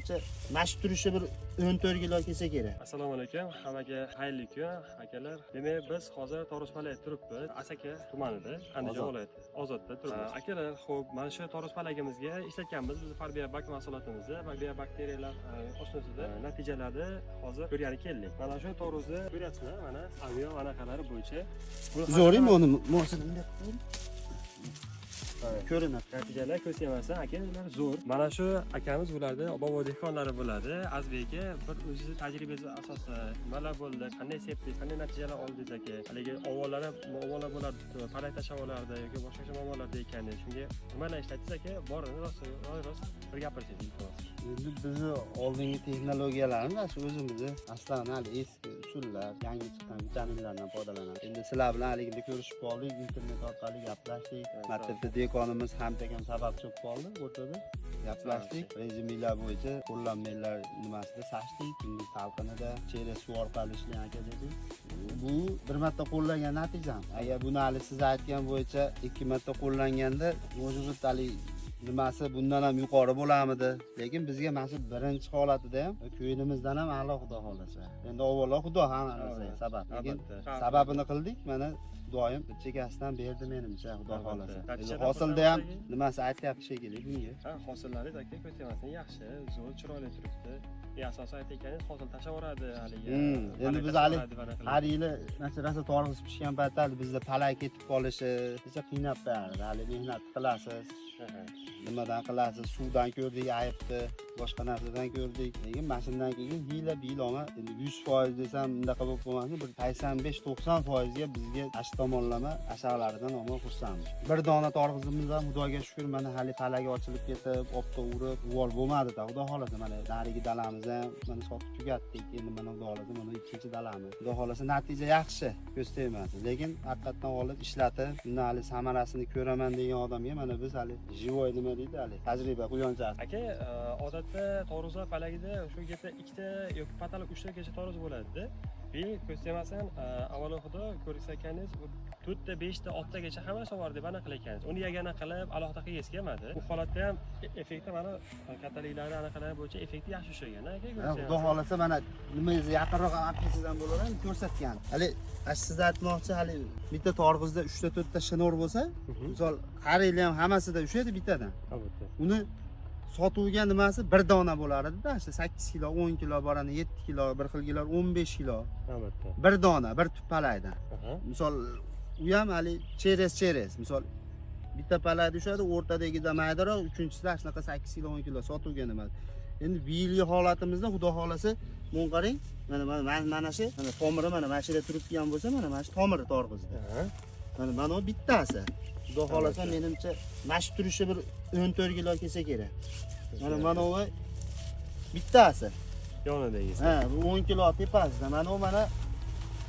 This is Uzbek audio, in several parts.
menimcha mashq turishi bir 14 kilo kelsa kerak. Assalomu alaykum. Hammaga xayrli kun, akalar. Demak, biz hozir To'raqpalay turibmiz. Asaka tumanida, Andijon viloyati, Ozodda turibmiz. Akalar, xo'p, mana shu To'raqpalayimizga ishlatganmiz biz Farbiya bak mahsulotimizni, Farbiya bakteriyalar osnosida natijalarni hozir ko'rgani keldik. Mana shu to'g'risida ko'ryapsizlar, mana avio anaqalari bo'yicha. Zo'rmi uni mo'silini deb qo'ying. Ko'rinadi. Natijalar ko'rsatyapman, akalar zo'r. Mana shu akamiz bularda bobo dehqonlari bo'ladi. Azbeka bir o'zining tajribasi asosida nimalar bo'ldi, qanday sepdik, qanday natijalar oldingiz aka. Haligi avvallari muammolar bo'lardi, palay tashlavolardi yoki boshqa muammolarda ekani. Shunga nimalar ishlatdingiz aka? Borini rost bir gapirsangiz iltimos. Endi bizni oldingi texnologiyalarimiz shu o'zimizni aslan hali eski usullar, yangi chiqqan vitaminlardan foydalanamiz. Endi sizlar bilan haligida ko'rishib qoldik, internet orqali gaplashdik. Maktabda dekonimiz Hamtakam sababchi bo'lib qoldi o'rtada. Gaplashdik. Rezumelar bo'yicha qo'llanmalar nimasida sachdik, kunduz talqinida cheres suv orqali ishlang aka dedik. Bu bir marta qo'llangan natijam. Agar buni hali siz aytgan bo'yicha 2 marta qo'llanganda o'zimizdagi nimasi bundan ham yuqori bo'lamidi, lekin bizga mana shu birinchi holatida ham ko'yinimizdan ham a'lo xudo xolasa. Endi avvalo xudo hamma narsa sabab, lekin sababini qildik, mana doim chekasidan berdi menimcha xudo xolasa. Hosilda ham nimasi aytyapti shekilli bunga. Ha, hosillaringiz aka ko'rsatmasin yaxshi, zo'r, chiroyli turibdi. Asosan aytganingiz hosil tashlaveradi haligi. Endi biz hali har yili nasirasi to'g'ri pishgan paytda bizda palay ketib qolishi, juda qiynab qo'yadi. Hali mehnat qilasiz. Nimadan qilasiz? Suvdan ko'rdik, ayibdi, boshqa narsadan ko'rdik. Lekin mashindan keyin hiyla biloma, endi 100% desam bundaqa bo'lib qolmasin, bir 85-90% ga bizga ash tomonlama asharlaridan omon xursandmiz. Bir dona torg'izimiz ham xudoga shukr, mana hali palaga ochilib ketib, opta urib, uvol bo'lmadi-da. Xudo xolasa mana narigi dalamiz ham mana sotib tugatdik. Endi mana xudo xolasa mana ikkinchi dalamiz. Xudo xolasa natija yaxshi, ko'z tegmasin. Lekin haqiqatan olib ishlatib, bundan hali samarasini ko'raman degan odamga mana biz hali живой nima deydi hali tajriba quyonchasi. Aka, odatda to'rg'izlar palagida o'sha yerda 2 ta yoki patalik 3 tagacha to'rg'iz bo'ladi-da. Ko'rsatmasan, avvalo xudo ko'rsatganingiz 4 ta, 5 ta, 6 tagacha hammasi bor deb aniq qilganingiz. Uni yagona qilib alohida qilgisi kelmadi. Bu holatda ham effekti mana kataliklari aniqlari bo'yicha effekti yaxshi ushlagan aka. Xudo xolasa mana nimangizni yaqinroq olib kelsam bo'laveradi, ko'rsatgan. Hali siz aytmoqchi, hali bitta to'rg'izda 3 ta 4 ta shinor bo'lsa, misol qarayli ham hammasida ushlaydi bittadan. Albatta. Uni sotuvga nimasi bir dona bo'lar edi-da, 8 kilo, 10 kilo borani 7 kilo, bir xilgilar 15 kilo. Albatta. Bir dona, bir tup palaydan. Misol u ham hali cheres. Misol bitta palayda ushadi, o'rtadagida maydaroq, uchinchisida shunaqa 8 kilo, 10 kilo sotuvga nima. Endi bu yilgi holatimizda xudo xolasa, men qarang, mana shu, mana tomiri mana shu yerda turibgan bo'lsa, mana shu tomiri to'rg'izda. Mana bu bittasi. Xudo xolasa menimcha mashq turishi bir 14 kilo kelsa kerak. Mana bu bittasi. Yonidagi. Ha, bu 10 kilo tepasida. Mana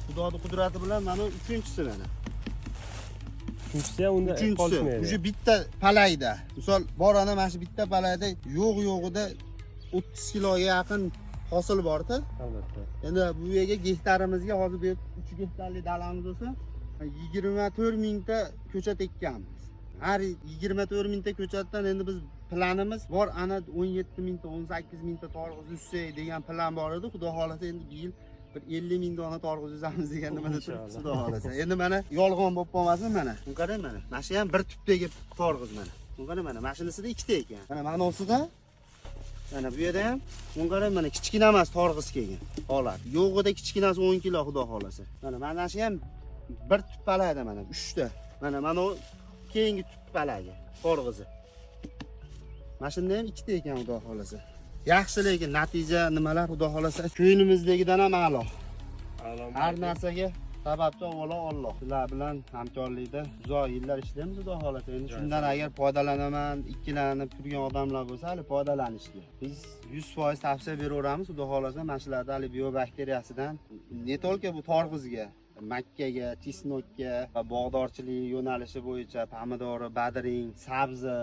Xudoning qudrati bilan mana uchinchisi mana. Uchinchisi ham unda qolishmaydi. O'sha bitta palayda. Misol borana mana shu bitta palayda yo'g'ida 30 kiloga yaqin hosil bor-da. Albatta. Endi bu yerga gektarimizga hozir bu 3 gektarlik dalamiz bo'lsa, 24 mingta ko'chat ekkanmiz. Har 24 mingta ko'chatdan endi biz planimiz bor, ana 17 mingta, 18 mingta to'rg'iz uzsak degan plan bor edi. Xudo xolasa endi bu yil bir 50 ming dona to'rg'iz uzamiz degan nimada turibmiz xudo xolasa. Endi mana yolg'on bo'lib qolmasin mana. Bu qarang mana. Mana shu ham bir tupdagi to'rg'iz mana. Bu qarang mana, mashinasida ikkita ekan. Mana osida mana bu yerda ham bu qarang mana kichkina emas to'rg'iz kelgan. Holat. Yo'g'ida kichkinasi 10 kilo xudo xolasa. Mana shu ham bir tup palayda mana 3 ta. Mana o keyingi tup palagi to'rg'izi. Mashinada ham 2 ta ekan xudo xolasa. Yaxshi, lekin natija nimalar xudo xolasa ko'yinimizdagidan ham a'lo. Har narsaga sababchi avvalo Alloh. Sizlar bilan hamkorlikda uzoq yillar ishlaymiz xudo xolasa. Endi shundan agar foydalanaman, ikkilanib turgan odamlar bo'lsa, hali foydalanishga. Biz 100% tavsiya beraveramiz xudo xolasa. Mana shularda hali biobakteriyasidan ne tolka bu to'rg'izga, makkaga, chesnokka va bog'dorchilik yo'nalishi bo'yicha pomidori, badring, sabzi,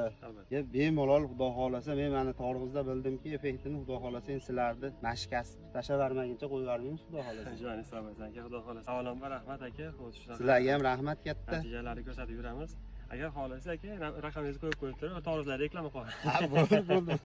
bemalol xudo xolasa men mana to'rg'izda bildimki, effektini xudo xolasa sizlarni mashqasiz tashlavermaguncha qo'yarmiz xudo xolasa. Joni sog' bo'lsin aka, xudo xolasa. Sog'lom, rahmat aka. Sizlarga ham rahmat katta. Natijalarni ko'rsatib yuramiz. Agar xohlasa aka, raqamingizni qo'yib turib, to'g'rilar reklama qilamiz. Bo'ldi.